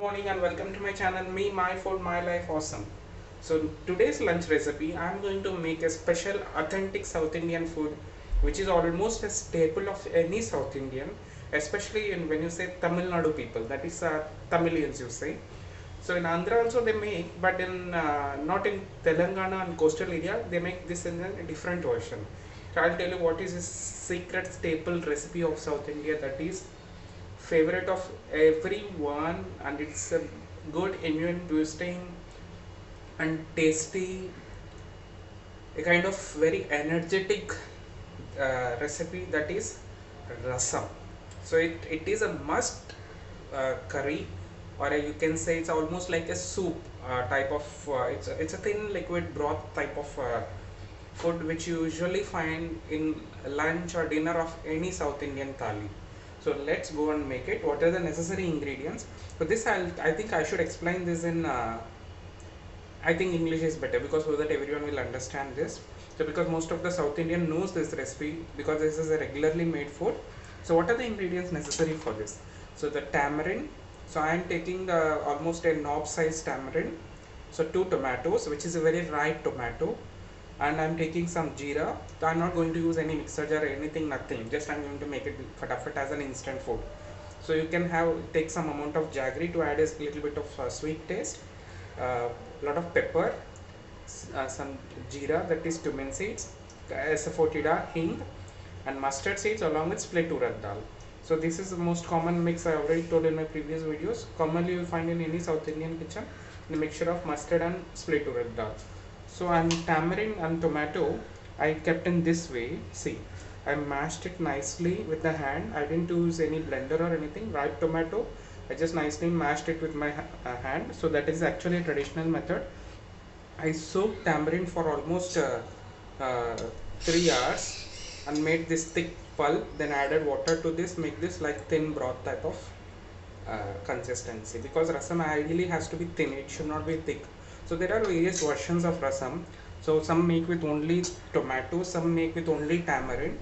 Morning and welcome to my channel Me My Food My Life Awesome. So today's lunch recipe I am going to make a special authentic South Indian food which is almost a staple of any South Indian, especially when you say Tamil Nadu people, that is Tamilians you say. So in Andhra also they make, but in not in Telangana and coastal area they make this in a different version. So I'll tell you what is this secret staple recipe of South India, that is favorite of everyone, and it's a good immune boosting and tasty, a kind of very energetic recipe, that is rasam. So it is a must curry, or you can say it's almost like a soup type of it's a thin liquid broth type of food which you usually find in lunch or dinner of any South Indian thali. So let's go and make it. What are the necessary ingredients? For this, I think I should explain this in. I think English is better because so that everyone will understand this. So because most of the South Indian knows this recipe because this is a regularly made food. So what are the ingredients necessary for this? So the tamarind. So I am taking almost a knob size tamarind. So 2 tomatoes, which is a very ripe tomato, and I'm taking some jeera. So I'm not going to use any mixer jar or anything, nothing. Just I'm going to make it fatafat as an instant food. So you can take some amount of jaggery to add a little bit of sweet taste, lot of pepper, some jeera, that is cumin seeds, asafoetida, hing, and mustard seeds along with split urad dal. So this is the most common mix I already told in my previous videos. Commonly you will find in any South Indian kitchen the mixture of mustard and split urad dal. So and tamarind and tomato I kept in this way. See, I mashed it nicely with the hand. I didn't use any blender or anything. Ripe tomato, I just nicely mashed it with my hand. So that is actually a traditional method. I soaked tamarind for almost uh, 3 hours and made this thick pulp. Then added water to this, make this like thin broth type of consistency. Because rasam ideally has to be thin; it should not be thick. So there are various versions of rasam. So some make with only tomato, some make with only tamarind.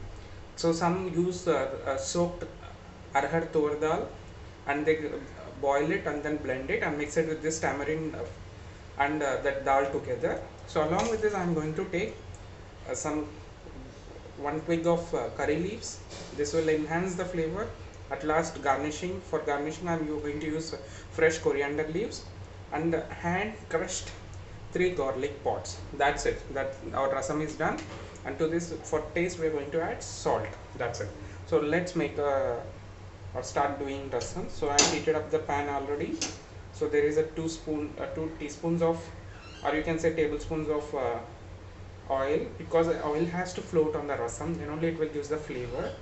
So some use soaked arhar tur dal, and they boil it and then blend it and mix it with this tamarind and that dal together. So along with this I am going to take some 1 twig of curry leaves. This will enhance the flavor. At last, garnishing. For garnishing I am going to use fresh coriander leaves and hand crushed 3 garlic pods. That's it. That our rasam is done. And to this, for taste, we are going to add salt. That's it. So let's make or start doing rasam. So I heated up the pan already. So there is a 2 teaspoons of, or you can say tablespoons of oil, because oil has to float on the rasam, then only it will give the flavor.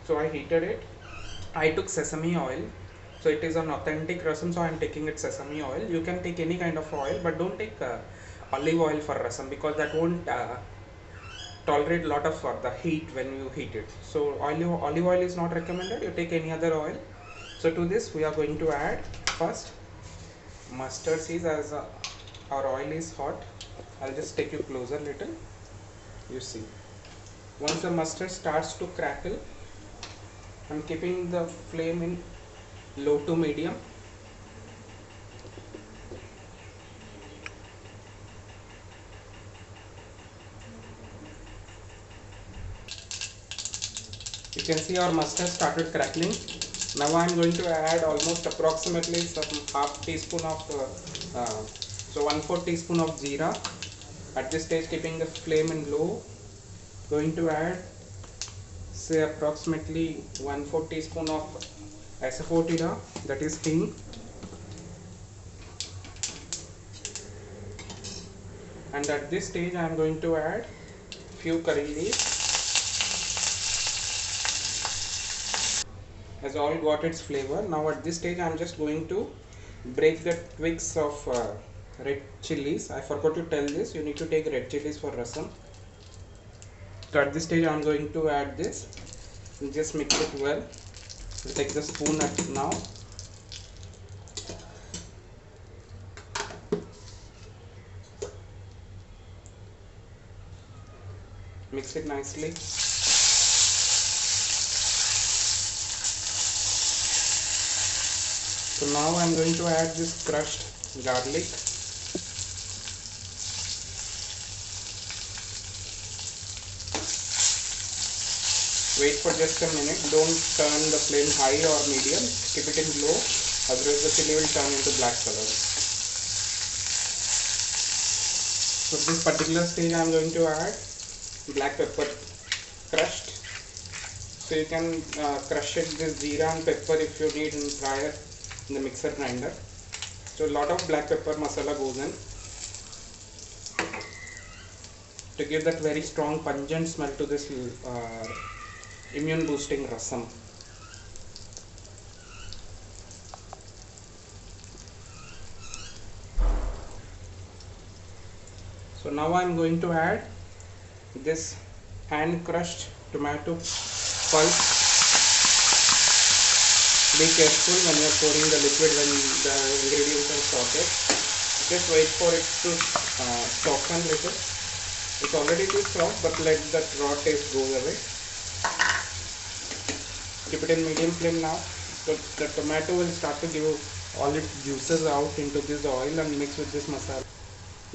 So I heated it. I took sesame oil. So it is an authentic rasam, so I am taking it sesame oil. You can take any kind of oil, but don't take olive oil for rasam because that won't tolerate lot of the heat when you heat it. So olive oil is not recommended. You take any other oil. So to this we are going to add first mustard seeds. As our oil is hot, I'll just take you closer little. You see, once the mustard starts to crackle, I'm keeping the flame in low to medium. You can see our mustard started crackling. Now I'm going to add almost approximately some half teaspoon of so 1/4 teaspoon of jeera. At this stage, keeping the flame in low, going to add say approximately 1/4 teaspoon of asafoetida, that is hing, and at this stage I am going to add few curry leaves. Has all got its flavor. Now at this stage I am just going to break the twigs of red chilies. I forgot to tell this, you need to take red chilies for rasam. So at this stage I am going to add this and just mix it well. I'll take the spoon now. Mix it nicely. So now I'm going to add this crushed garlic. Wait for just a minute. Don't turn the flame high or medium. Keep it in low, otherwise the chili will turn into black color. So this particular stage I am going to add black pepper crushed. So you can crush it this jeera and pepper if you need in prior in the mixer grinder. So a lot of black pepper masala goes in to give that very strong pungent smell to this immune boosting rasam. So now I am going to add this hand crushed tomato pulp. Be careful when you are pouring the liquid when the ingredients are sauteed. Just wait for it to soften little. It's already too soft, but let that raw taste go away. Keep it in medium flame now. So the tomato will start to give all its juices out into this oil and mix with this masala.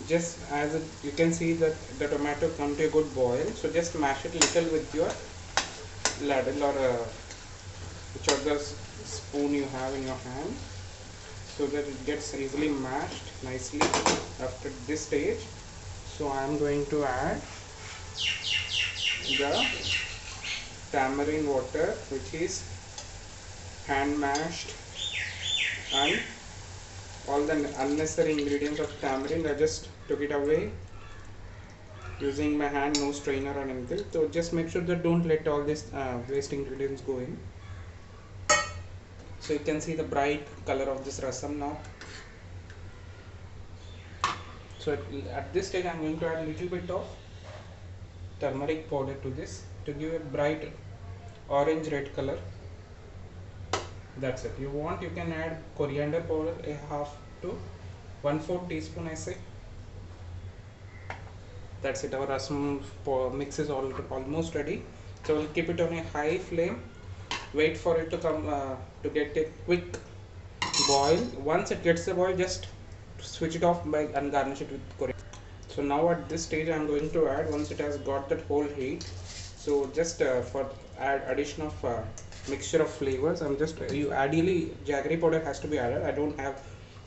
Just as you can see that the tomato come to a good boil, so just mash it little with your ladle or whichever spoon you have in your hand, so that it gets easily mashed nicely. After this stage, so I am going to add the tamarind water, which is hand mashed, and all the unnecessary ingredients of tamarind I just took it away using my hand, no strainer or anything. So just make sure that don't let all these waste ingredients go in. So you can see the bright color of this rasam now. So at this stage I am going to add a little bit of turmeric powder to this to give a bright orange red color. That's it. You want, you can add coriander powder, a half to 1/4 teaspoon I say. That's it. Our rasam mix is almost ready. So we'll keep it on a high flame. Wait for it to come to get a quick boil. Once it gets a boil, just switch it off by and garnish it with coriander. So now at this stage I am going to add, once it has got that whole heat, so just for addition of mixture of flavors, I'm just ideally jaggery powder has to be added. I don't have,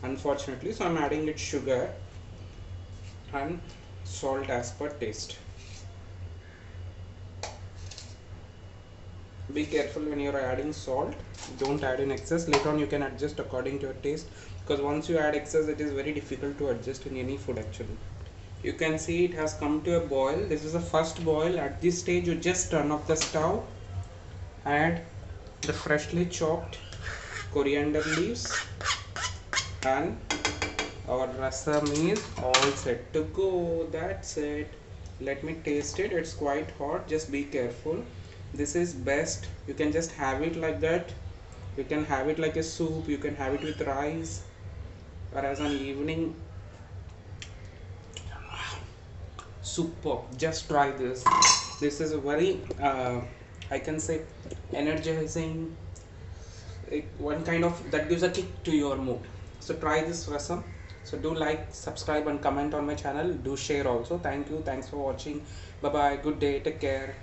unfortunately, so I'm adding it sugar and salt as per taste. Be careful when you are adding salt, don't add in excess. Later on you can adjust according to your taste, because once you add excess it is very difficult to adjust in any food actually. You can see it has come to a boil. This is the first boil. At this stage you just turn off the stove, add the freshly chopped coriander leaves, and our rasam is all set to go. That's it. Let me taste it. It's quite hot, just be careful. This is best. You can just have it like that. You can have it like a soup, you can have it with rice, or as an evening. Superb. Just try this. This is a very I can say energizing, one kind of that gives a kick to your mood. So try this rasam. So do like, subscribe and comment on my channel. Do share also. Thank you. Thanks for watching. Bye bye. Good day. Take care.